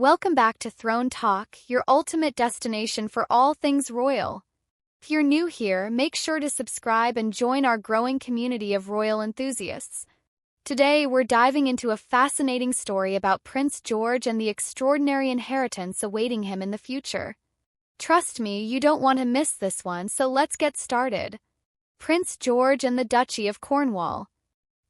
Welcome back to Throne Talk, your ultimate destination for all things royal. If you're new here, make sure to subscribe and join our growing community of royal enthusiasts. Today, we're diving into a fascinating story about Prince George and the extraordinary inheritance awaiting him in the future. Trust me, you don't want to miss this one, so let's get started. Prince George and the Duchy of Cornwall.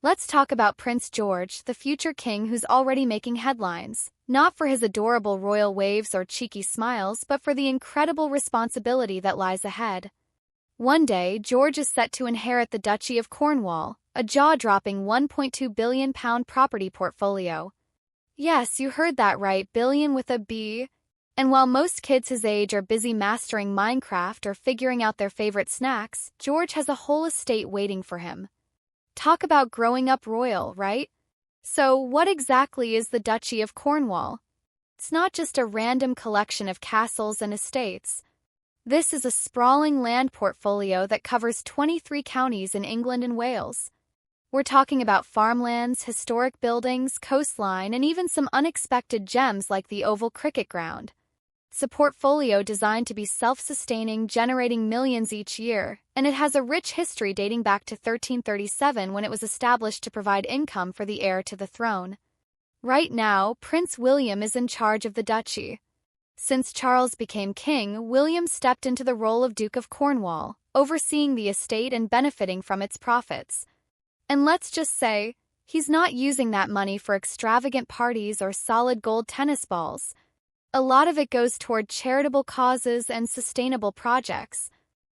Let's talk about Prince George, the future king who's already making headlines, not for his adorable royal waves or cheeky smiles, but for the incredible responsibility that lies ahead. One day, George is set to inherit the Duchy of Cornwall, a jaw-dropping £1.2 billion property portfolio. Yes, you heard that right, billion with a B. And while most kids his age are busy mastering Minecraft or figuring out their favorite snacks, George has a whole estate waiting for him. Talk about growing up royal, right? So, what exactly is the Duchy of Cornwall? It's not just a random collection of castles and estates. This is a sprawling land portfolio that covers 23 counties in England and Wales. We're talking about farmlands, historic buildings, coastline, and even some unexpected gems like the Oval Cricket Ground. It's a portfolio designed to be self-sustaining, generating millions each year, and it has a rich history dating back to 1337 when it was established to provide income for the heir to the throne. Right now, Prince William is in charge of the duchy. Since Charles became king, William stepped into the role of Duke of Cornwall, overseeing the estate and benefiting from its profits. And let's just say, he's not using that money for extravagant parties or solid gold tennis balls. A lot of it goes toward charitable causes and sustainable projects.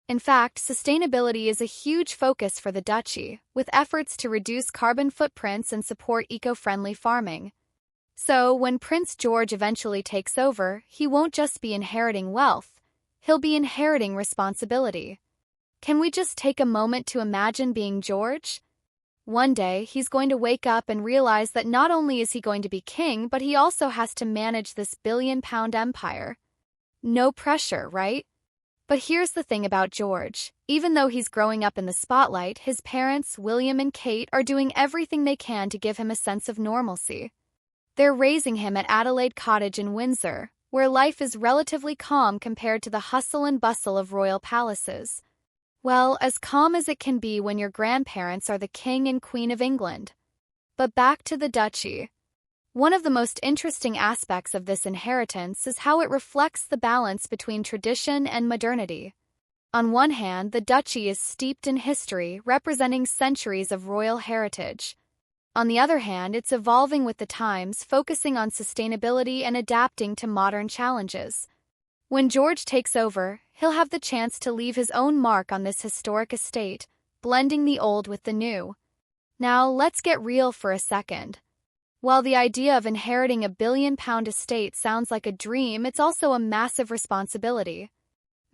In fact, sustainability is a huge focus for the duchy, with efforts to reduce carbon footprints and support eco-friendly farming. So, when Prince George eventually takes over, he won't just be inheriting wealth, he'll be inheriting responsibility. Can we just take a moment to imagine being George? One day, he's going to wake up and realize that not only is he going to be king, but he also has to manage this billion-pound empire. No pressure, right? But here's the thing about George. Even though he's growing up in the spotlight, his parents, William and Kate, are doing everything they can to give him a sense of normalcy. They're raising him at Adelaide Cottage in Windsor, where life is relatively calm compared to the hustle and bustle of royal palaces. Well, as calm as it can be when your grandparents are the King and Queen of England. But back to the duchy. One of the most interesting aspects of this inheritance is how it reflects the balance between tradition and modernity. On one hand, the duchy is steeped in history, representing centuries of royal heritage. On the other hand, it's evolving with the times, focusing on sustainability and adapting to modern challenges. When George takes over, he'll have the chance to leave his own mark on this historic estate, blending the old with the new. Now, let's get real for a second. While the idea of inheriting a billion-pound estate sounds like a dream, it's also a massive responsibility.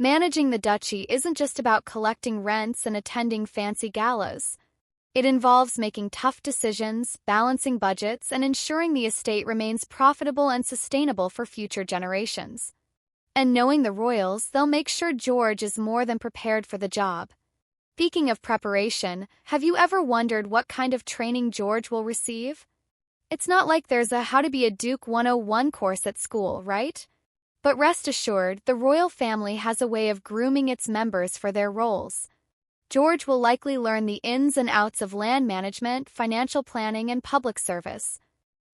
Managing the duchy isn't just about collecting rents and attending fancy galas. It involves making tough decisions, balancing budgets, and ensuring the estate remains profitable and sustainable for future generations. And knowing the royals, they'll make sure George is more than prepared for the job. Speaking of preparation, have you ever wondered what kind of training George will receive? It's not like there's a How to Be a Duke 101 course at school, right? But rest assured, the royal family has a way of grooming its members for their roles. George will likely learn the ins and outs of land management, financial planning, and public service.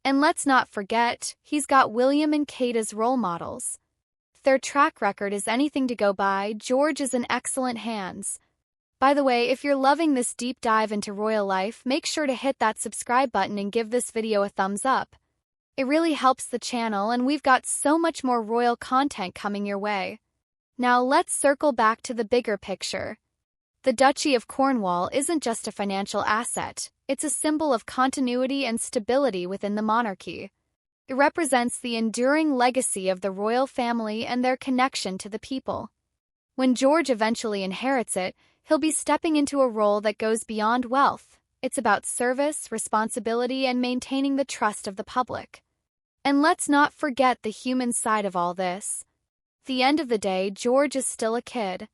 And let's not forget, he's got William and Kate as role models. If their track record is anything to go by, George is in excellent hands. By the way, if you're loving this deep dive into royal life, make sure to hit that subscribe button and give this video a thumbs up. It really helps the channel, and we've got so much more royal content coming your way. Now let's circle back to the bigger picture. The Duchy of Cornwall isn't just a financial asset, it's a symbol of continuity and stability within the monarchy. It represents the enduring legacy of the royal family and their connection to the people. When George eventually inherits it, he'll be stepping into a role that goes beyond wealth. It's about service, responsibility, and maintaining the trust of the public. And let's not forget the human side of all this. At the end of the day, George is still a kid.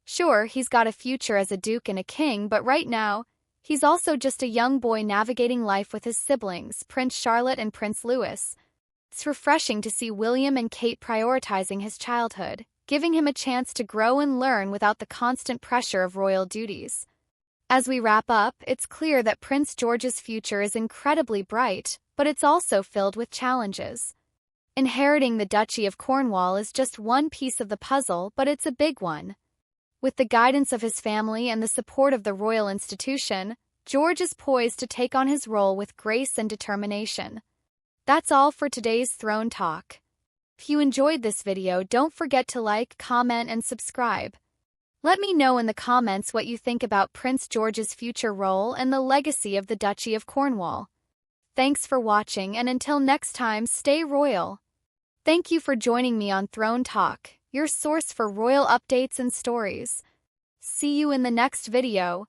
Sure, he's got a future as a duke and a king, but right now, he's also just a young boy navigating life with his siblings, Prince Charlotte and Prince Louis. It's refreshing to see William and Kate prioritizing his childhood, giving him a chance to grow and learn without the constant pressure of royal duties. As we wrap up, it's clear that Prince George's future is incredibly bright, but it's also filled with challenges. Inheriting the Duchy of Cornwall is just one piece of the puzzle, but it's a big one. With the guidance of his family and the support of the royal institution, George is poised to take on his role with grace and determination. That's all for today's Throne Talk. If you enjoyed this video, don't forget to like, comment, and subscribe. Let me know in the comments what you think about Prince George's future role and the legacy of the Duchy of Cornwall. Thanks for watching, and until next time, stay royal. Thank you for joining me on Throne Talk, your source for royal updates and stories. See you in the next video.